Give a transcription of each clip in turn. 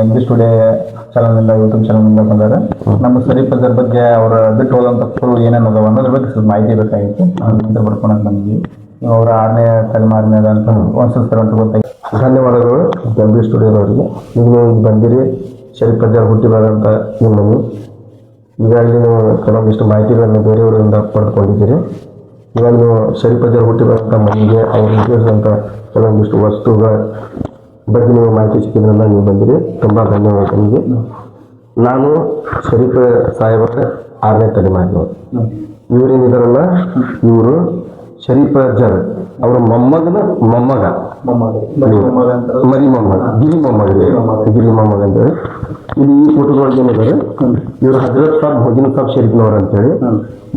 English today ಚಾನಲ್ನಿಂದ YouTube ಚಾನಲ್ನಿಂದ ಬಂದಾರೆ. ನಮ್ಮ ಶರೀಫ್ ಅಜರ್ ಬಗ್ಗೆ ಅವರ ಬಿಟ್ಟು ಹೋದಂಥ ಫುಲ್ ಏನೇನು ಅದಾವ ಅನ್ನೋದ್ರ ಬಗ್ಗೆ ಸ್ವಲ್ಪ ಮಾಹಿತಿ ಬೇಕಾಗಿತ್ತು. ನಾವು ಬರ್ಕೊಳಕ್ಕೆ ಬಂದ್ವಿ. ನೀವು ಅವರ 6ನೇ ತಲೆಮಾರಿನಾಗ ಅಂತ ಅನ್ಸುತ್ತಾರೆ ಅಂತ ಗೊತ್ತಾಗಿ. ಧನ್ಯವಾದಗಳು ಇಂಗ್ಲೀಷ್ ಸ್ಟುಡಿಯೋದವರಿಗೆ. ನೀವು ಬಂದಿರಿ ಶರೀಫ್ ಅಜರ್ ಹುಟ್ಟಿದಾರಂತ ನಿಮ್ಮನ್ನು ಈಗಾಗಲೇ ನೀವು ಕೆಲವೊಂದಿಷ್ಟು ಮಾಹಿತಿಗಳನ್ನು ಬೇರೆಯವರಿಂದ ಪಡೆದುಕೊಂಡಿದ್ದೀರಿ. ಇವಾಗ ನೀವು ಶರೀಫ್ ಅಜರ್ ಹುಟ್ಟಿದಂಥ ಮನೆಗೆ ಅವರು ಉಪಯೋಗಿಸಿದಂಥ ಕೆಲವೊಂದಿಷ್ಟು ವಸ್ತುಗಳ ಬಗ್ಗೆ ನೀವು ಮಾಹಿತಿ ಸಿಕ್ಕಿದ್ರಿಂದ ನೀವು ಬಂದಿರಿ. ತುಂಬ ಧನ್ಯವಾದ ನಿಮಗೆ. ನಾನು ಶರೀಫ್ ಸಾಹೇಬರ 6ನೇ ತಲೆಮಾರಿನವರು. ಇವರೇನಿದಾರಲ್ಲ ಇವರು ಶರೀಫ್ ಅಜರ್ ಅವರ ಮೊಮ್ಮಗನ ಮೊಮ್ಮಗ ಮರಿ ಮೊಮ್ಮಗ ಗಿರಿ ಮೊಮ್ಮಗ ಅಂತೇಳಿ ಇಲ್ಲಿ ಈ ಫೋಟೋದೊಳಗೆ ಏನಿದ್ದಾರೆ ಇವರು ಹಜರತ್ ಸಾಬ್ ಮೊದಿನ್ ಸಾಬ್ ಶರೀಫ್ನವ್ರು ಅಂತೇಳಿ.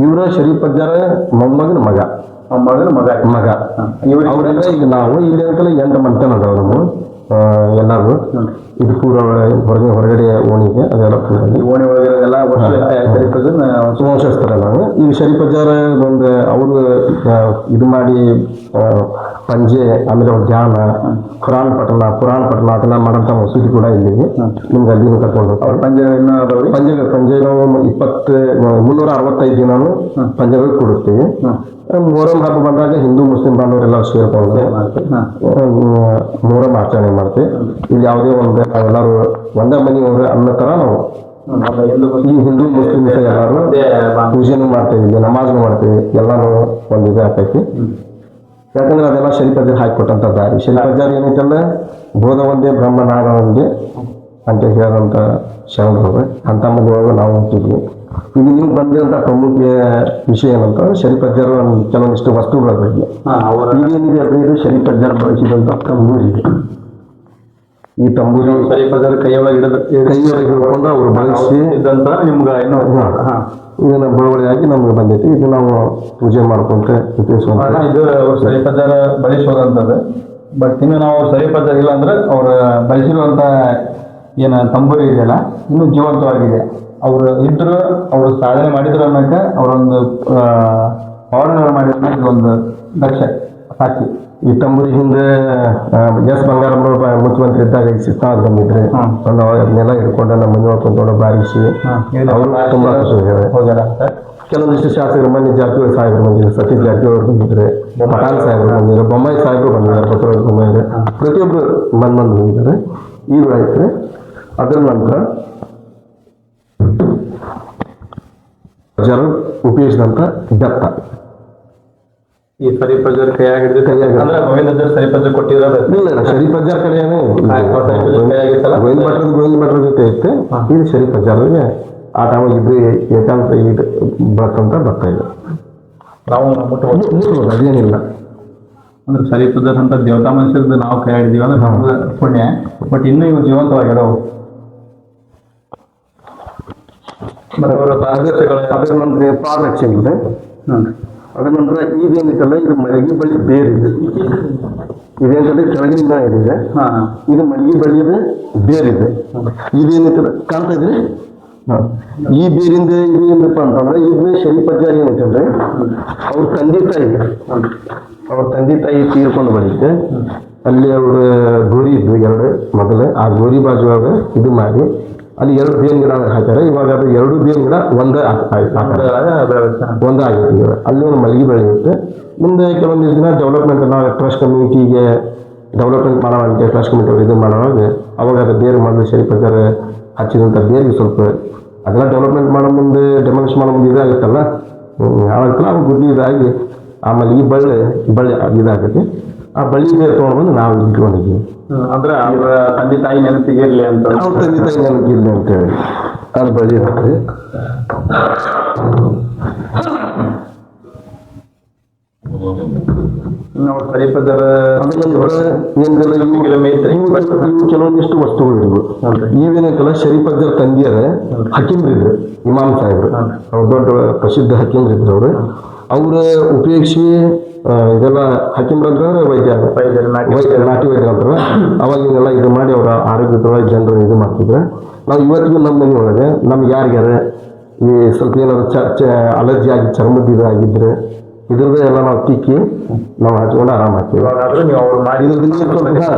ಇವರ ಶರೀಫ್ ಅಜರ್ ಮೊಮ್ಮಗನ ಮಗ ಅವರೆಲ್ಲ ಈಗ ನಾವು ಇಲ್ಲಿ ಅಂತಲ್ಲ 8 ಮಂಟನ್ ಅದಾವ ನಮ್ಮ ಎಲ್ಲರೂ. ಇದು ಪೂರ ಹೊರಗಡೆ ಓಣಿಗೆ ಅದೆಲ್ಲ ಓಣಿ ಒಳಗೆ ಎಲ್ಲ ವಂಶಸ್ಥರ ನಾವು. ಈಗ ಶರೀಫ್ ಅಜರ್ ಒಂದು ಅವರು ಇದು ಮಾಡಿ ಪಂಜೆ ಆಮೇಲೆ ಅವ್ರ ಧ್ಯಾನ ಪುರಾಣ ಪಠಣ ಅದೆಲ್ಲ ಮಾಡೋಂಥ ಮಸೂದಿ ಕೂಡ ಇಲ್ಲಿಗೆ ನಿಮ್ಗೆ ಅಲ್ಲಿನೂ ಕರ್ಕೊಂಡು ಅವ್ರ ಪಂಜೆ ನಾವು 365 ದಿನಾನು ಪಂಜೆಗಳು ಕೊಡುತ್ತೀವಿ. ಮೊಹರಂ ಹಬ್ಬ ಬಂದಾಗ ಹಿಂದೂ ಮುಸ್ಲಿಂ ಬಾಂಧವರೆಲ್ಲ ಸೇರ್ಕೊಂಡು ಮೊಹರಂ ಆಚರಣೆ ಮಾಡ್ತೀವಿ. ಇಲ್ಲಿ ಯಾವುದೇ ಒಂದು ನಾವೆಲ್ಲರೂ ಒಂದೇ ಮನೆಯವರು ಅನ್ನೋ ಥರ ನಾವು ಈ ಹಿಂದೂ ಮುಸ್ಲಿಂ ಎಲ್ಲರೂ ಪೂಜೆನೂ ಮಾಡ್ತೇವೆ, ಇಲ್ಲಿ ನಮಾಜ್ನು ಮಾಡ್ತೀವಿ. ಎಲ್ಲಾನು ಒಂದು ಇದು ಆಗ್ತೈತಿ. ಯಾಕಂದ್ರೆ ಅದೆಲ್ಲ ಶರೀಫ್ ಅಜರ್ ಹಾಕಿಕೊಟ್ಟಂಥ ದಾರಿ. ಶರೀಫ್ ಅಜರ್ ಏನೈತಲ್ಲ ಬೋಧ ಒಂದೇ ಬ್ರಹ್ಮನಾಗ ಒಂದೇ ಅಂತ ಹೇಳಿದಂಥ ಶರಣರು ಅಂಥ ಮನೆಯೊಳಗೆ ನಾವು ಹುಟ್ಟಿದ್ವಿ. ಈಗ ನೀವು ಬಂದಿರೋಂಥ ಪ್ರಮುಖ ವಿಷಯ ಏನಂತ ಶರೀಫ್ ಅಜರ್ ಕೆಲವೊಂದಿಷ್ಟು ವಸ್ತುಗಳ ಬಗ್ಗೆ ಈಗೇನಿದೆ ಅಂದರೆ ಇದು ಶರೀಫ್ ಅಜರ್ ಬಳಸಿದಂಥ ತಂಬೂರಿ. ಈ ತಂಬೂರಿ ಶರೀಫ್ ಅಜರ್ ಕೈಯೊಳಗೆ ಹಿಡ್ಕೊಂಡು ಅವರು ಬಳಸಿ ನಿಮ್ಗೆ ಇದನ್ನ ಬಳುವಳಿಯಾಗಿ ನಮ್ಗೆ ಬಂದೈತಿ. ಇದು ನಾವು ಪೂಜೆ ಮಾಡ್ಕೊಂತ ಉಪಯೋಗಿಸುವಂತ ಇದು ಶರೀಫ್ ಅಜರ್ ಬಳಸುವಂಥದ್ದು. ಬಟ್ ಇನ್ನು ನಾವು ಶರೀಫ್ ಅಜರ್ ಇಲ್ಲ ಅಂದ್ರೆ ಅವ್ರು ಬಳಸಿರುವಂಥ ಏನು ತಂಬೂರಿ ಇದೆಯಲ್ಲ ಇನ್ನೂ ಜೀವಂತವಾಗಿದೆ. ಅವರು ಇದ್ರು ಅವರು ಸಾಧನೆ ಮಾಡಿದ್ರು ಅನ್ನೋಕ್ಕೆ ಅವರೊಂದು ಪವರ್ನವರು ಮಾಡಿದ್ರೆ ಒಂದು ದಕ್ಷ ಸಾಕ್ಷಿ. ಈ ತಂಬೂರಿ ಹಿಂದೆ ಎಸ್ ಬಂಗಾರಮ್ಮ ಮುಖ್ಯಮಂತ್ರಿ ಇದ್ದಾಗ ಈಗ ಸಿಗ್ತಾ ಬಂದಿದ್ರೆ ಒಂದು ಅದನ್ನೆಲ್ಲ ಹಿಡ್ಕೊಂಡು ನಮ್ಮ ಮನೆ ಕುಂತ್ಕೊಂಡು ಬಾರಿಸಿ ಅವರು ತುಂಬಾ ಖುಷಿ ಹೋಗ್ಯಾರ. ಕೆಲವೊಂದಿಷ್ಟು ಶಾಸಕರು ಮನೆ ಜಾರಕಿಹೊಳಿ ಸಾಹೇಬರು ಬಂದಿದ್ರು, ಸತೀಶ್ ಜಾರಕಿಹೊಳಿ ಬಂದಿದ್ರೆ, ಪಟಾನ್ ಸಾಹೇಬರು ಬಂದಿದ್ರು, ಬೊಮ್ಮಾಯಿ ಸಾಹೇಬರು ಬಂದಿದ್ದಾರೆ, ಬಸವರಾಜ ಬೊಮ್ಮಾಯಿ ಪ್ರತಿಯೊಬ್ಬರು ಬಂದು ಬಂದಿದ್ದಾರೆ. ಈಗ ಆಯ್ತು. ಅದರ ನಂತರ ಅಜರ್ ಉಪಯೋಗಿಸಿದಂಥ ಬೆತ್ತ ಈ ಶರೀಫ್ ಅಜರ್ ಕೈಯಾಗ ಅಂದ್ರೆ ಗೋವಿಂದ ಅಜರ್ ಶರೀಫ್ ಅಜರ್ ಕೊಟ್ಟಿರೋದು ಇಲ್ಲ. ಶರೀಫ್ ಅಜರ್ ಕಡೆಯೇನೆ ಗೋವಿಂದ ಭಟ್ರ ಜೊತೆ ಇತ್ತು. ಇದು ಶರೀಫ್ ಅಜರ್ಗೆ ಆ ಟೈಮ್ ಇದ್ದು ಏಕಾಂತ ಇದು ಬಳಸಂತ ಬರ್ತಾ ಇದೆ. ನಾವು ಅದೇನಿಲ್ಲ ಅಂದ್ರೆ ಶರೀಫ್ ಅಜರ್ ಅಂತ ದೇವತಾ ಮನುಷ್ಯರದ್ದು ನಾವು ಕೈ ಹಿಡಿದೀವಿ ಅಂದ್ರೆ ನಮ್ಗೆ ಪುಣ್ಯ. ಬಟ್ ಇನ್ನೂ ಇವು ಜೀವಂತವಾಗಿರೋವು. ಅದರ ನಂತರ ಪಾದರಕ್ಷೆ ಇದೆ. ಅದರ ನಂತರ ಇದೇನಿತ್ತಲ್ಲ ಇದು ಮಲಗಿ ಬಳ್ಳಿ ಬೇರೆ ಇದೆ. ಇದೇನಿದೆ ಕೆಳಗಿನಿಂದ ಇದೆ. ಇದು ಮಲಗಿ ಬಳ್ಳಿದ ಬೇರಿದೆ. ಇದೇನಿತ್ತಲ್ಲ ಕಾಣ್ತಾ ಇದ್ರೆ ಈ ಬೇರಿಂದ ಇದು ಏನಪ್ಪ ಅಂತಂದ್ರೆ ಇದು ಶರೀಫ್ ಅಜರ್ ಏನೈತಂದ್ರೆ ಅವ್ರ ತಂದೆ ತಾಯಿ ತೀರ್ಕೊಂಡು ಬಂದಿದ್ದೆ. ಅಲ್ಲಿ ಅವ್ರ ಗೋರಿ ಇದ್ವು 2 ಮೊದಲು. ಆ ಗೋರಿ ಬಾಜುವಾಗ ಇದು ಮಾಡಿ ಅಲ್ಲಿ 2 ಬೇವಿನ ಗಿಡ ಹಾಕ್ಯಾರ. ಇವಾಗ ಅದು 2 ಬೇವಿನ ಗಿಡ ಒಂದೇ ಆಗೈತಿ. ಅಲ್ಲಿ ಒಂದು ಮಲಗಿ ಬೆಳೆಯುತ್ತೆ. ಮುಂದೆ ಕೆಲವೊಂದಿಷ್ಟು ದಿನ ಡೆವಲಪ್ಮೆಂಟ್ ನಾವು ಟ್ರಸ್ಟ್ ಕಮ್ಯುನಿಟಿಗೆ ಡೆವಲಪ್ಮೆಂಟ್ ಮಾಡೋವಂತೆ ಟ್ರಸ್ಟ್ ಕಮಿಟಿ ಇದು ಮಾಡುವಾಗ ಅವಾಗ ಅದು ಬೇರೆ ಮೊದಲು ಶರೀಫ್ ಅಜರ್ ಹಚ್ಚಿದಂಥ ಬೇರಿಗೆ ಸ್ವಲ್ಪ ಅದೆಲ್ಲ ಡೆವಲಪ್ಮೆಂಟ್ ಮಾಡೋ ಮುಂದೆ ಡೆಮಾಲಿಷ್ ಮಾಡೋ ಮುಂದೆ ಇದಾಗುತ್ತಲ್ಲ ಆವಾಗಲ್ಲ ಅವಾಗ ಗುಡ್ಡಿ ಇದಾಗಿ ಆ ಮಲಗಿ ಬಳ್ಳಿ ಇದಾಗತ್ತೆ. ಆ ಬಳ್ಳಿ ಬೇರೆ ತೊಗೊಂಡ್ಬಂದು ನಾವು ಇಟ್ಕೊಂಡಿದ್ದೀವಿ. ಅಂದ್ರೆ ಅವ್ರ ತಂದೆ ತಾಯಿ ನೆನಪಿಗೆ ಇರಲಿ ಅಂತ ಅವ್ರ ತಂದೆ ತಾಯಿ ನೆನಪಿರ್ಲಿ ಅಂತೇಳಿ ಅದು ಬಳ್ಳಿ ಹಾಕ್ರಿ. ಶರೀಫ್ ಅಜರ್ ಕೆಲವೊಂದಿಷ್ಟು ವಸ್ತುಗಳು ಇದ್ವು. ಇವೇನೈತಲ್ಲ ಶರೀಫ್ ಅಜರ್ ತಂದೆಯರ ಹಕೀಮ್ರಿದ್ರು, ಇಮಾಮ್ ಸಾಹೇಬ್ರು, ಅವ್ರು ದೊಡ್ಡ ಪ್ರಸಿದ್ಧ ಹಕೀಮ್ರಿದ್ರು. ಅವ್ರ ಉಪಯೋಗಿಸಿ ಇದೆಲ್ಲ ಹಕೀಮ್ರಂದ್ರೆ ನಾಟಿ ವೈದ್ಯರು ಅಂತಾರೆ. ಅವಾಗ ಇದೆಲ್ಲ ಇದು ಮಾಡಿ ಅವರ ಆರೋಗ್ಯದೊಳಗೆ ಜನರು ಇದು ಮಾಡ್ತಿದ್ರು. ನಾವು ಇವತ್ತಿಗೂ ನಮ್ಮ ಮನೆಯೊಳಗೆ ನಮ್ಗೆ ಯಾರಿಗಾರ ಈ ಸ್ವಲ್ಪ ಏನಾದ್ರು ಅಲರ್ಜಿ ಆಗಿ ಚರ್ಮದ ಇದು ಆಗಿದ್ರೆ ಇದ್ರದ್ದು ಎಲ್ಲ ನಾವು ತಿಕ್ಕಿ ನಾವು ಹಚ್ಕೊಂಡು ಆರಾಮ್ ಹಾಕ್ತೀವಿ. ಇವಾಗಾದ್ರೂ ನೀವು ಅವ್ರು ಮಾಡಿ ಇದ್ರದ್ದು ನೀರು ಸ್ವಲ್ಪ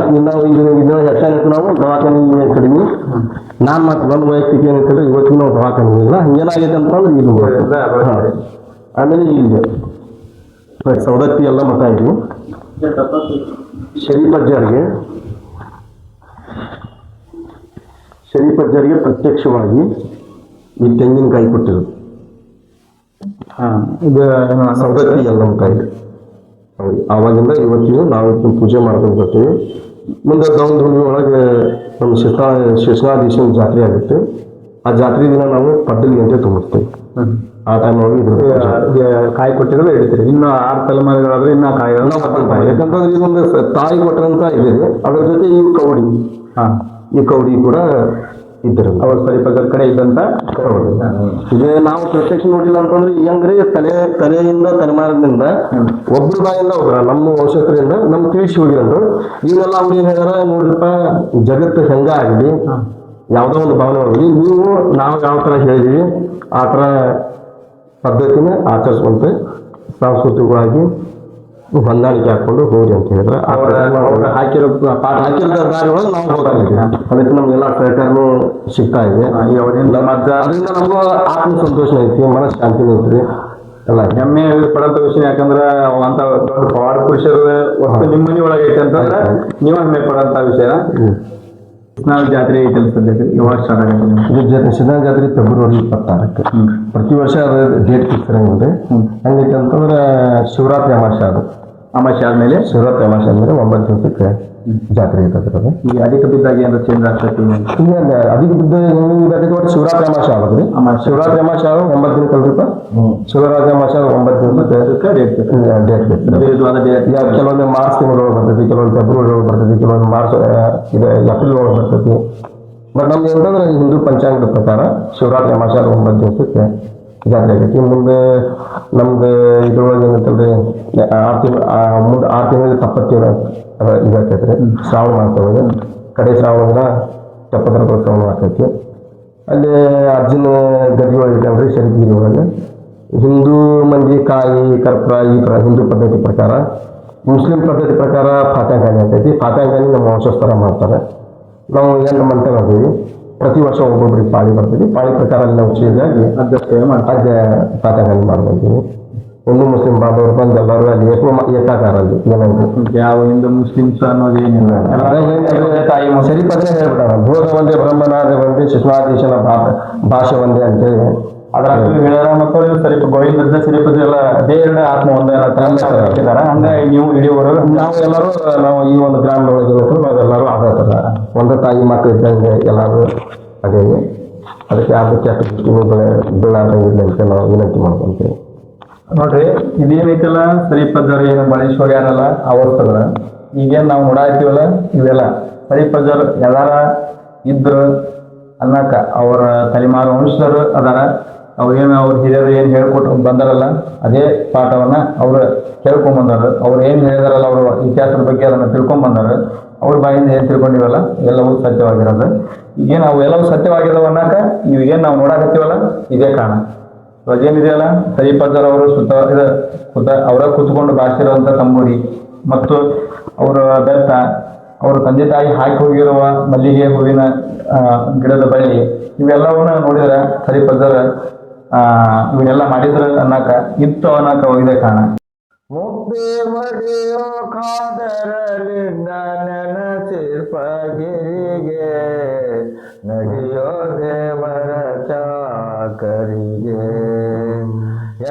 ನಾವು ಇದನ್ನ ಹೆಚ್ಚಾಗಿ ನಾವು ದವಾಖಾನೆ ಕಡಿಮೆ ನಾನು ಮತ್ತು ನನ್ನ ವೈಯಕ್ತಿಕ ಏನಂತಂದ್ರೆ ಇವತ್ತಿನ ನಾವು ದವಾಖಾನೆ ಇಲ್ಲ ಹಂಗೇನಾಗೈತೆ ಅಂತಂದ್ರೆ ಇಲ್ಲಿ ಆಮೇಲೆ ಇಲ್ಲಿ ಸವದತ್ತಿ ಎಲ್ಲ ಮಠ ಇದ್ವಿ ಶರೀಫಜ್ಜರಿಗೆ ಪ್ರತ್ಯಕ್ಷವಾಗಿ ಈ ತೆಂಗಿನಕಾಯಿ ಕೊಟ್ಟಿರೋದು ಇದು ಸವದತ್ತಿ ಎಲ್ಲ ಮಠ ಇದೆ. ಆವಾಗಿಂದ ಇವತ್ತಿಗೂ ನಾವು ಇದನ್ನ ಪೂಜೆ ಮಾಡ್ಕೊಂಡು ಬರ್ತೀವಿ. ಮುಂದೆ ದಾವಣಗೆರೆ ಒಳಗೆ ನಮ್ಮ ಶಿವನಾಧೀಶನ ಜಾತ್ರೆ ಆಗುತ್ತೆ. ಆ ಜಾತ್ರೆ ದಿನ ನಾವು ಪಡ್ಡಲಿಗೆ ಅಂತ ತುಂಬಿಸ್ತೇವೆ. ಆ ಟೈಮ್ ಒಳಗೆ ಕಾಯಿ ಕೊಟ್ಟಿರೋದು ಇಡ್ತೀರಿ. ಇನ್ನು 6 ತಲೆಮಾರುಗಳಾದ್ರೆ ಇನ್ನ ಕಾಯಿ ಯಾಕಂತಂದ್ರೆ ಇದೊಂದು ತಾಯಿ ಕೊಟ್ಟರಂತ ಇದೆ. ಅದ್ರ ಜೊತೆ ಈ ಕೌಡಿ ಕೂಡ ಇದ್ದರು ಅವ್ರ ಸರಿಪದ ಕಡೆ ಇದ್ದಂತ ಇದೆ. ನಾವು ಪ್ರತ್ಯಕ್ಷ ನೋಡಿಲ್ಲ ಅಂತಂದ್ರೆ ಹೆಂಗ್ರಿ ತಲೆಯಿಂದ ತಲೆಮಾರದಿಂದ ಒಬ್ಬರ ಬಾಯಿಂದ ಒಬ್ಬರ ನಮ್ಮ ವಂಶಸ್ಥರಿಂದ ನಮ್ ತಿಳಿಸಿ ಹೋಗಿರಂದ್ರು ಇವನ್ನೆಲ್ಲ ಅವ್ರು ಏನ್ ಹೇಳ್ಯಾರ ನೋಡ್ರಿಪ್ಪ ಜಗತ್ತು ಹೆಂಗ ಆಗಲಿ ಯಾವ್ದೋ ಒಂದು ಭಾವನೆ ಹೋಗ್ಲಿ ನೀವು ನಾವು ಯಾವ ತರ ಹೇಳಿದೀವಿ ಆ ತರ ಪದ್ಧತಿನ ಆಚರಿಸುವಂತೆ ಸಾಂಸ್ಕೃತಿಕವಾಗಿ ಹೊಂದಾಣಿಕೆ ಹಾಕೊಂಡು ಹೋಗಿ ಅಂತ ಹೇಳಿದ್ರೆ ಹಾಕಿರೋ ದಾರಿಯೊಳಗೆ ನಾವು ಹೋಗ್ತಿದ್ವಿ. ಅದಕ್ಕೆ ನಮ್ಗೆಲ್ಲ ಸಹಕಾರನೂ ಸಿಗ್ತಾ ಇದೆ. ಅದರಿಂದ ನಮಗೂ ಆತ್ಮ ಸಂತೋಷ ಐತಿ, ಮನಃಶಾಂತಿನೂ ಐತ್ರಿ. ಎಲ್ಲ ಹೆಮ್ಮೆ ಪಡಂತ ವಿಷಯ. ಯಾಕಂದ್ರೆ ಅಂತ ದೊಡ್ಡ ಪವಾಡ ಪುರುಷರ ವಸ್ತು ನಿಮ್ಮ ಮನೆ ಒಳಗೆ ಐತೆ ಅಂತಂದ್ರೆ ನೀವು ಹೆಮ್ಮೆ ಪಡಂತ ವಿಷಯ. ಜಾತ್ರೆ ಐತೆ ಸದ್ಯಕ್ಕೆ ಯಾವಾಗ ಸ್ಟಾರ್ಟ್ ಆಗುತ್ತೆ? ಶಿವನ ಜಾತ್ರೆ ಫೆಬ್ರವರಿ 26ಕ್ಕೆ. ಪ್ರತಿ ವರ್ಷ ಅದು ಡೇಟ್ ಫಿಕ್ಸ್ ಇರಂಗಿಲ್ಲ. ಹಂಗೈತೆ ಅಂತಂದ್ರೆ ಶಿವರಾತ್ರಿ ಅಮಾವಾಸ್ಯೆ ಆದ್ಮೇಲೆ ಶಿವರಾತ್ರಿ ಅಮಾವಾಸ್ಯೆ ಆದ್ಮೇಲೆ 9 ದಿವಸಕ್ಕೆ ಜಾತ್ರೆ ಇರ್ತದೆ. ಅದು ಈಗ ಅಧಿಕ ಬಿದ್ದಾಗ ಏನಾದ್ರು ಚೇಂಜ್ ಆಗ್ತೈತಿ? ಈಗ ಅಧಿಕ ಬಿದ್ದ ಒಟ್ಟು ಶಿವರಾತ್ರಿ ಅಮಾವಾಸ್ಯೆ ಆಗೋದ್ರಿ. ಶಿವರಾತ್ರಿ ಅಮಾವಾಸ್ಯೆ ಆಗ 9 ದಿನ ಕಲ್ರಿಪ್ಪ. ಶಿವರಾತ್ರಿ ಅಮಾವಾಸ್ಯೆ 9 ದಿನಕ್ಕೆ ಡೇಟ್ ಕೆಲವೊಂದು ಮಾರ್ಚ್ ತಿಂಗಳೊಳಗೆ ಬರ್ತೈತಿ, ಕೆಲವೊಂದು ಫೆಬ್ರವರಿ ಒಳಗೆ ಬರ್ತೈತಿ, ಕೆಲವೊಂದು ಮಾರ್ಚ್ ಏಪ್ರಿಲ್ ಒಳಗೆ ಬರ್ತೈತಿ. ಬಟ್ ನಮ್ದು ಏನಂತಂದ್ರೆ ಹಿಂದೂ ಪಂಚಾಂಗದ ಪ್ರಕಾರ ಶಿವರಾತ್ರಿ ಅಮಾವಾಸ್ಯೆ 9 ದಿವಸಕ್ಕೆ ಜಾತ್ರೆ ಆಗೈತಿ. ಮುಂದೆ ನಮ್ದು ಇದ್ರೊಳಗೆ ಏನಂತಂದ್ರೆ 6 ತಿಂಗಳಿಗೆ ತಪ್ಪತ್ತಿರ ಇದಾಕೈತ್ರಿ. ಶ್ರಾವಣ ಮಾಡ್ತೇವೆ. ಕಡೆ ಶ್ರಾವಣದ ಚಪ್ಪತ್ತರ ಶ್ರಾವಣ ಆಗ್ತೈತಿ. ಅಲ್ಲಿ ಅರ್ಜುನ ಗದ್ದೆ ಒಳಗೆ ಇದ್ದಾನ್ರಿ ಶರೀಗಿರಿ ಒಳಗೆ. ಹಿಂದೂ ಮಂದಿ ಕಾಯಿ ಕರ್ಪೂರ ಈ ಥರ ಹಿಂದೂ ಪದ್ಧತಿ ಪ್ರಕಾರ. ಮುಸ್ಲಿಂ ಪದ್ಧತಿ ಪ್ರಕಾರ ಫಾತ್ಯಾಖಾನಿ ಆಗ್ತೈತಿ. ಫಾತ್ಯಾಖಾನಿ ನಮ್ಮ ವಂಶಸ್ಥರ ಮಾಡ್ತಾರೆ. ನಾವು ಏನು ಮಂಟೆ ಮಾಡ್ತೀವಿ. ಪ್ರತಿ ವರ್ಷ ಒಬ್ಬೊಬ್ರಿಗೆ ಪಾಳಿ ಬರ್ತೀವಿ. ಪಾಳಿ ಪ್ರಕಾರ ಅಲ್ಲಿ ನಾವು ಚೇಂಜಾಗಿ ಫಾತ್ಯಾಖಾನಿ ಮಾಡ್ಕೊತೀವಿ. ಹಿಂದೂ ಮುಸ್ಲಿಂ ಬಾಂಧವರು ಬಂದು ಎಲ್ಲರೂ ಅಲ್ಲಿ ಏಕಾಕಾರ ಅಲ್ಲಿ ಏನಂದ್ರೆ ಯಾವ ಹಿಂದೂ ಮುಸ್ಲಿಮ್ಸ್ ಅನ್ನೋದು ಏನಿಲ್ಲ. ಸರಿಪದ್ರೆ ಹೇಳ್ಬಿಟ್ಟಾರ ಭೂತ ಒಂದೇ ಬ್ರಹ್ಮನಾದ ಒಂದೇ ಶಿಶುನಾಧೀಶನ ಭಾಷೆ ಒಂದೇ ಅಂತೇಳಿ ಅದ್ರ ಹೇಳ್ಯಾರ. ಮತ್ತು ಸರಿಪ ಗೋವಿಂದ ಸರಿಪದ ಎಲ್ಲ ಅದೇ ಎರಡು ಆತ್ಮ ಒಂದೇ ಹೇಳ್ತಿದಾರ. ಹಂಗಾಗಿ ನೀವು ಇಡೀ ನಾವು ಎಲ್ಲರೂ ನಾವು ಈ ಒಂದು ಗ್ರಾಮದೊಳಗೆ ನಾವೆಲ್ಲರೂ ಆಡಾಡ್ತಾರ. ಒಂದೇ ತಾಯಿ ಮಕ್ಕಳು ಇದ್ದಂಗೆ ಎಲ್ಲರೂ ಅದೇ. ಅದಕ್ಕೆ ಅದಕ್ಕೆ ಅಷ್ಟು ದೃಷ್ಟಿನೂ ಬೀಳಾರಂಗಿಲ್ಲ ಅಂತ ನಾವು ವಿನಂತಿ ಮಾಡ್ಕೊಂತೀವಿ. ನೋಡ್ರಿ ಇದೇನೈತಲ್ಲ ಸರಿಪಜ್ಜರು ಏನು ಬಳೇಶ್ವರ ಯಾರಲ್ಲ ಅವಸ್ತದ ಈಗೇನು ನಾವು ನೋಡಾಕ್ತೀವಲ್ಲ ಇವೆಲ್ಲ ಸರಿಪಜ್ಜರು ಎಲ್ಲಾರ ಇದ್ರು ಅನ್ನಕ ಅವರ ತಲೆಮಾರು ವಂಶದರು ಅದಾರ. ಅವ್ರೇನು ಅವ್ರ ಹಿರಿಯರು ಏನು ಹೇಳ್ಕೊಟ್ಟು ಬಂದಾರಲ್ಲ ಅದೇ ಪಾಠವನ್ನ ಅವ್ರು ಕೇಳ್ಕೊಂಬಂದಾರ. ಅವ್ರು ಏನು ಹೇಳಿದಾರಲ್ಲ ಅವ್ರ ಇತಿಹಾಸದ ಬಗ್ಗೆ ಅದನ್ನು ತಿಳ್ಕೊಂಬಂದಾರ. ಅವ್ರ ಬಾಯಿಂದ ಏನು ತಿಳ್ಕೊಂಡಿವಲ್ಲ ಎಲ್ಲವೂ ಸತ್ಯವಾಗಿರೋದು. ಈಗೇನು ಅವು ಎಲ್ಲವೂ ಸತ್ಯವಾಗಿದಾವ ಅನ್ನಕ ಇವಾಗೇನು ನಾವು ನೋಡಾಕತ್ತೀವಲ್ಲ ಇದೇ ಕಾರಣ. ಅದೇನಿದೆಯಲ್ಲ ಸರಿಪಜ್ಜರ್ ಅವರು ಅವರ ಕೂತ್ಕೊಂಡು ಬಾರಿಸಿರುವಂಥ ತಂಬೂರಿ ಮತ್ತು ಅವರ ಬೆತ್ತ, ಅವರ ತಂದೆ ತಾಯಿ ಹಾಕಿ ಹೋಗಿರುವ ಮಲ್ಲಿಗೆ ಹೂವಿನ ಗಿಡದ ಬಳ್ಳಿ ಇವೆಲ್ಲವನ್ನ ನೋಡಿದ್ರೆ ಸರಿಪಜ್ಜರ್ ಇವನ್ನೆಲ್ಲ ಮಾಡಿದ್ರ ಅನ್ನಕ ಇತ್ತು ಅನ್ನಕ ಹೋಗಿದೆ ಕಾರಣ. ಮುಕ್ತಿ ಮಡಿಯೋ ಖಾದರಲಿಂದ ನೆನಸಿರ್ಪಗಿರಿಗೆ ನಡೆಯೋ ದೇವರ ಚಾಕರಿಗೆ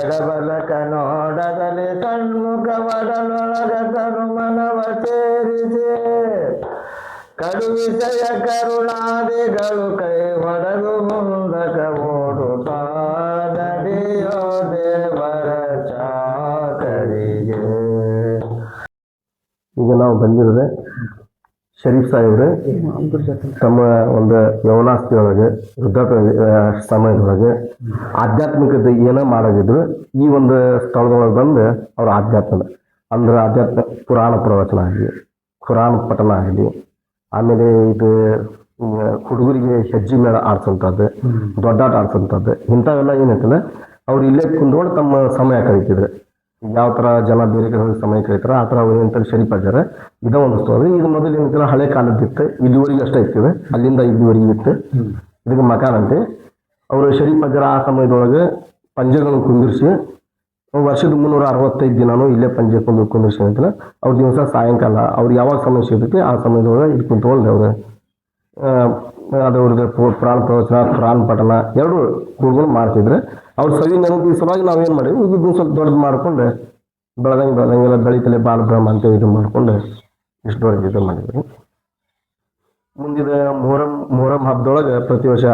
ಎಡಬಲಕ ನೋಡದಲ್ಲಿ ಸಣ್ಮುಖ ಒಡಲೊಳಗ ತನುಮನವ ಸೇರಿಸಿ ಕಡು ವಿಷಯ ಕರುಣಾದಿಗಳು ಕೈ ಹೊಡೆದು ಮುಂದಕ ಓಡುತ್ತಾ ನಡೆಯೋ ದೇವರ ಚಾಕರಿಗೆ. ಈಗ ನಾವು ಬಂದಿರೋದೆ ಶರೀಫ್ ಸಾಹೇಬ್ರೆ ತಮ್ಮ ಒಂದು ಯೌವನಾಸ್ತಿಯೊಳಗೆ ವೃದ್ಧಾಪ್ಯ ಸಮಯದೊಳಗೆ ಆಧ್ಯಾತ್ಮಿಕತೆ ಏನೋ ಮಾಡೋದಿದ್ರು ಈ ಒಂದು ಸ್ಥಳದೊಳಗೆ ಬಂದು ಅವ್ರ ಆಧ್ಯಾತ್ಮ ಪುರಾಣ ಪ್ರವಚನ ಆಗಲಿ, ಕುರಾನ್ ಪಠಣ ಆಗಲಿ, ಆಮೇಲೆ ಇದು ಹುಡುಗರಿಗೆ ಹೆಜ್ಜೆ ಮೇಳ ಆಡ್ಸೋಂಥದ್ದು, ದೊಡ್ಡಾಟ ಆಡ್ಸೋಂಥದ್ದು ಇಂಥವೆಲ್ಲ ಏನೈತಲ್ಲ ಅವ್ರು ಇಲ್ಲೇ ಕುಂದ್ಕೊಂಡು ತಮ್ಮ ಸಮಯ ಕಳೀತಿದ್ರು. ಯಾವ ಥರ ಜನ ಬೇರೆ ಕಡೆ ಹೋಗಿ ಸಮಯ ಕಳೀತಾರೆ ಆ ಥರ ಅವ್ರು ಏನಂತಾರೆ ಶರೀಫ್ ಅಜ್ಜಾರ ಇದ ಒಂದು ಸ್ಟೋರಿ. ಇದು ಮೊದಲು ಏನಂತಾರೆ ಹಳೆ ಕಾಲದ್ದಿತ್ತು, ಇಲ್ಲಿವರೆಗೆ ಅಷ್ಟೇ ಇರ್ತದೆ, ಅಲ್ಲಿಂದ ಇಲ್ಲಿವರೆಗೆ ಇತ್ತು. ಇದಕ್ಕೆ ಮಕಾನ್ ಅಂತೆ. ಅವರು ಶರೀಫ್ ಅಜ್ಜಾರ ಆ ಸಮಯದೊಳಗೆ ಪಂಜೆಗಳನ್ನು ಕುಂದಿರಿಸಿ ವರ್ಷದ 365 ದಿನಾನು ಇಲ್ಲೇ ಪಂಜೆ ಕುಂದಿರಿಸಿ ಅಂತಿಲ್ಲ. ಅವ್ರ ದಿವಸ ಸಾಯಂಕಾಲ ಅವ್ರು ಯಾವಾಗ ಸಮಯ ಸಿಗುತ್ತೆ ಆ ಸಮಯದೊಳಗೆ ಇದು ಕುಂತ್ಕೊಂಡು ಅವ್ರು ಅದವ್ರದ್ದು ಪ್ರಾಣ ಪ್ರವಚನ ಪ್ರಾಣ ಪಠನ ಎರಡು ಕೂಡ್ಕೊಂಡು ಮಾಡ್ತಿದ್ರೆ ಅವ್ರ ಸವಿ ನೆನಪಿ ಸಲುವಾಗಿ ನಾವೇನು ಮಾಡಿವಿ ಇದನ್ನು ಸ್ವಲ್ಪ ದೊಡ್ಡದು ಮಾಡ್ಕೊಂಡು ಬೆಳೆದಂಗೆಲ್ಲ ಬೆಳಿತಲೆ ಬಾಲ ಬ್ರಹ್ಮ ಅಂತ ಇದು ಮಾಡ್ಕೊಂಡು ಇಷ್ಟು ದೊಡ್ಡ ಇದು ಮಾಡಿದ್ವಿ. ಮುಂದಿನ ಮೊಹರಂ ಹಬ್ಬದೊಳಗೆ ಪ್ರತಿ ವರ್ಷ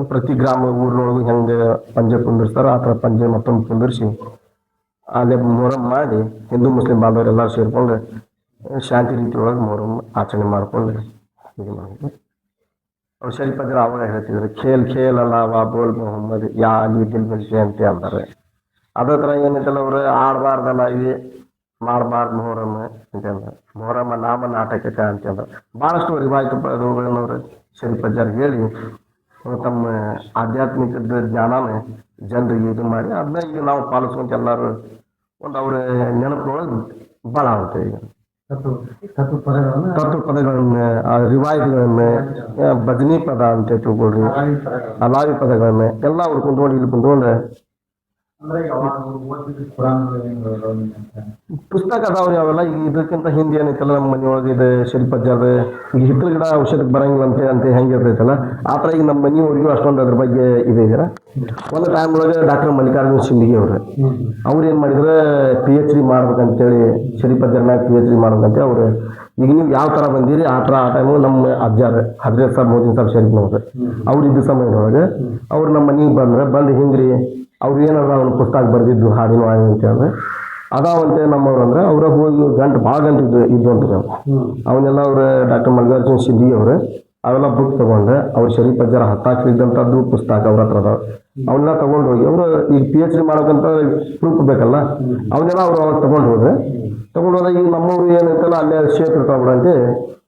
ಪ್ರತಿ ಗ್ರಾಮ ಊರಿನೊಳಗೆ ಹೆಂಗೆ ಪಂಜೆ ಕುಂದಿರ್ತಾರೋ ಆ ಥರ ಪಂಜೆ ಮತ್ತೊಂದು ಕುಂದಿರಿಸಿ ಅಲ್ಲೇ ಮೊಹರಂ ಮಾಡಿ ಹಿಂದೂ ಮುಸ್ಲಿಂ ಬಾಂಧವರು ಎಲ್ಲರೂ ಸೇರಿಕೊಂಡು ಶಾಂತಿ ರೀತಿ ಒಳಗೆ ಮೊಹರಂ ಆಚರಣೆ ಮಾಡ್ಕೊಂಡು ಇದು ಮಾಡಿದ್ವಿ. ಅವ್ರು ಶರೀಫ್ ಅಜ್ಜರು ಅವಾಗ ಹೇಳ್ತಿದ್ರು ಖೇಲ್ ಅಲ್ಲ ಬೋಲ್ ಮೊಹಮ್ಮದ್ ಯಾ ಅಲಿ ದಿಲ್ ಮಿಲ್ಶಿ ಅಂತ ಅಂತಾರೆ. ಅದೇ ಥರ ಏನಂತಲ್ಲ ಅವ್ರು ಆಡಬಾರ್ದಲ್ಲ ಇದು ಮಾಡಬಾರ್ದು ಮೊಹರಮ್ ಅಂತಂದ್ರೆ ಮೊಹರಮ್ಮ ನಾಮ ನಾಟಕ ಅಂತಂದ್ರೆ ಭಾಳಷ್ಟು ರಿವಾಯಿತು ಪದಗಳನ್ನು ಅವರು ಶರೀಫ್ ಅಜ್ಜಾರ್ ಹೇಳಿ ತಮ್ಮ ಆಧ್ಯಾತ್ಮಿಕದ ಜ್ಞಾನನ ಜನರಿಗೆ ಇದು ಮಾಡಿ ಅದನ್ನ ಈಗ ನಾವು ಪಾಲಿಸುವಂತ ಎಲ್ಲರೂ ಒಂದು ಅವ್ರ ನೆನಪಿನೊಳಗೆ ಭಾಳ ಆಗುತ್ತೆ. ಈಗ ತತ್ವ ಪದಗಳನ್ನ ರಿವಾಯಿತಿಗಳನ್ನ ಭಜನಿ ಪದ ಅಂತ ತಿಳ್ಕೊಳ್ರಿ, ಅಲಾವಿ ಪದಗಳನ್ನ ಎಲ್ಲ ಅವ್ರು ಕುಂತ್ಕೊಂಡು ಇಲ್ಲಿ ಕುಂತ್ಕೊಂಡು ಪುಸ್ತಕ ಅದಾವ್ರಿ ಅವೆಲ್ಲ. ಈಗ ಇದಕ್ಕಿಂತ ಹಿಂದೆ ಏನೈತಲ್ಲ ನಮ್ಮ ಮನೆಯೊಳಗೆ ಇದು ಶರೀಫ್ ಅಜ್ಜಾರ್ದು ಈಗ ಹಿತ್ತಲ ಗಿಡ ಔಷಧಕ್ಕೆ ಬರಂಗಿಲ್ಲ ಅಂತ ಹೆಂಗೆ ಇರ್ತೈತಲ್ಲ ಆ ಥರ ಈಗ ನಮ್ಮ ಮನೆಯವ್ರಿಗೂ ಅಷ್ಟೊಂದು ಅದ್ರ ಬಗ್ಗೆ ಇದೆ. ಈಗ ಒಂದು ಟೈಮ್ ಒಳಗೆ ಡಾಕ್ಟರ್ ಮಲ್ಲಿಕಾರ್ಜುನ ಸಿಂದಗಿ ಅವ್ರು ಏನು ಮಾಡಿದ್ರೆ PhD ಮಾಡ್ಬೇಕಂತೇಳಿ ಶರೀಫ್ ಅಜ್ಜಾರ್ ಮ್ಯಾಗ PhD ಮಾಡ್ಬೇಕಂತ ಅವ್ರು ಈಗ ನೀವು ಯಾವ ಥರ ಬಂದಿರಿ ಆ ಥರ ಆ ಟೈಮು ನಮ್ಮ ಅಜ್ಜಾರ ಹಜರತ್ ಸಾಬ್ ಮೋದಿನ್ ಸಾಬ್ ಶರೀಫ್ನವ್ರು ಅವ್ರು ಇದ್ದ ಸಮಯದೊಳಗೆ ಅವ್ರು ನಮ್ಮ ಮನೆಗೆ ಬಂದು ಹಿಂಗ್ರಿ ಅವ್ರು ಏನಾದ್ರು ಅವ್ನ ಪುಸ್ತಕ ಬರೆದಿದ್ದು ಹಾಡಿನ ಅಂತ ಹೇಳಿದ್ರೆ ಅದಾವಂತೆ ನಮ್ಮವ್ರು ಅಂದ್ರೆ ಅವ್ರ ಹೋಗಿ ಭಾಳ ಗಂಟೆ ಇದ್ದು ಅಂತ ಅವನ್ನೆಲ್ಲ ಅವ್ರ ಡಾಕ್ಟರ್ ಮಲ್ಲಿಕಾರ್ಜುನ ಸಿಂದಗಿ ಅವರು ಅವೆಲ್ಲ ಬುಕ್ ತಗೊಂಡು ಅವ್ರು ಶರೀಫ್ ಅಜ್ಜಾರ ಹತ್ತಾಕ್ತಿದ್ದಂಥದ್ದು ಪುಸ್ತಕ ಅವ್ರ ಹತ್ರ ಅದಾವ. ಅವನ್ನೆಲ್ಲ ತಗೊಂಡು ಹೋಗಿ ಅವರು ಈಗ PhD ಮಾಡೋಕ್ಕಂತ ಪ್ರೂಫ್ ಬೇಕಲ್ಲ ಅವನ್ನೆಲ್ಲ ಅವ್ರು ಅವಾಗ ತಗೊಂಡು ಹೋದಾಗ ಈಗ ನಮ್ಮವ್ರು ಏನೈತಲ್ಲ ಅಲ್ಲೇ ಕ್ಷೇತ್ರ ತಗೊಳಂತೆ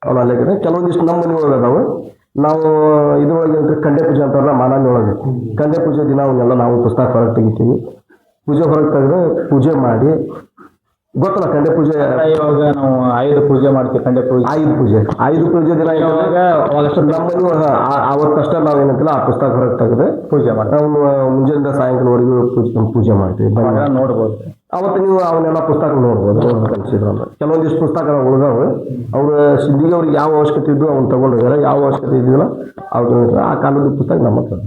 ಅವ್ನು ಅಲ್ಲೇ ಕಡೆ ಕೆಲವೊಂದಿಷ್ಟು ನಮ್ಮ ಮನೆ ಒಳಗೆ ಅದಾವೆ. ನಾವು ಇದ್ರೊಳಗೆ ಕಂಡೆ ಪೂಜೆ ಅಂತಾರಲ್ಲ ಮಾನವಿ ಒಳಗೆ ಕಂಡೆ ಪೂಜೆ ದಿನ ಅವನ್ನೆಲ್ಲ ನಾವು ಪುಸ್ತಕ ಹೊರಗೆ ತೆಗಿತೀವಿ. ಪೂಜೆ ಹೊರಗೆ ತೆಗೆದು ಪೂಜೆ ಮಾಡಿ ಗೊತ್ತಲ್ಲ ಕಂಡೆ ಪೂಜೆ ಇವಾಗ ನಾವು ಆಯುಧ ಪೂಜೆ ಮಾಡ್ತೀವಿ. ಆಯುಧ ಪೂಜೆ ದಿನ ಅವತ್ತಷ್ಟ ನಾವೇನಂತಿಲ್ಲ ಆ ಪುಸ್ತಕ ಹೊರಗೆ ತೆಗೆದು ಪೂಜೆ ಮಾಡ್ತೀವಿ. ನಾವು ಮುಂಜಾನೆ ಸಾಯಂಕಾಲವರೆಗೂ ಪೂಜೆ ಮಾಡ್ತೀವಿ. ನೋಡ್ಬೋದು ಅವತ್ತು ನೀವು ಅವನ್ನೆಲ್ಲ ಪುಸ್ತಕ ನೋಡ್ಬೋದು. ಕೆಲವೊಂದಿಷ್ಟು ಪುಸ್ತಕ ಉಳಿದಾವೆ. ಅವ್ರ ಸಿದ್ಧಿಗೆ ಅವ್ರಿಗೆ ಯಾವ ಅವಶ್ಯಕತೆ ಇದ್ದು ಅವ್ನು ತಗೊಂಡಿದ್ದಾರೆ, ಯಾವ ಅವಶ್ಯಕತೆ ಇದ್ದಿಲ್ಲ ಅವ್ರು ಆ ಕಾಲದ ಪುಸ್ತಕ ನಮ್ಮ ಹತ್ರ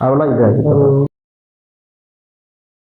ಅವೆಲ್ಲ ಇದೆ ಆಗಿತ್ತು.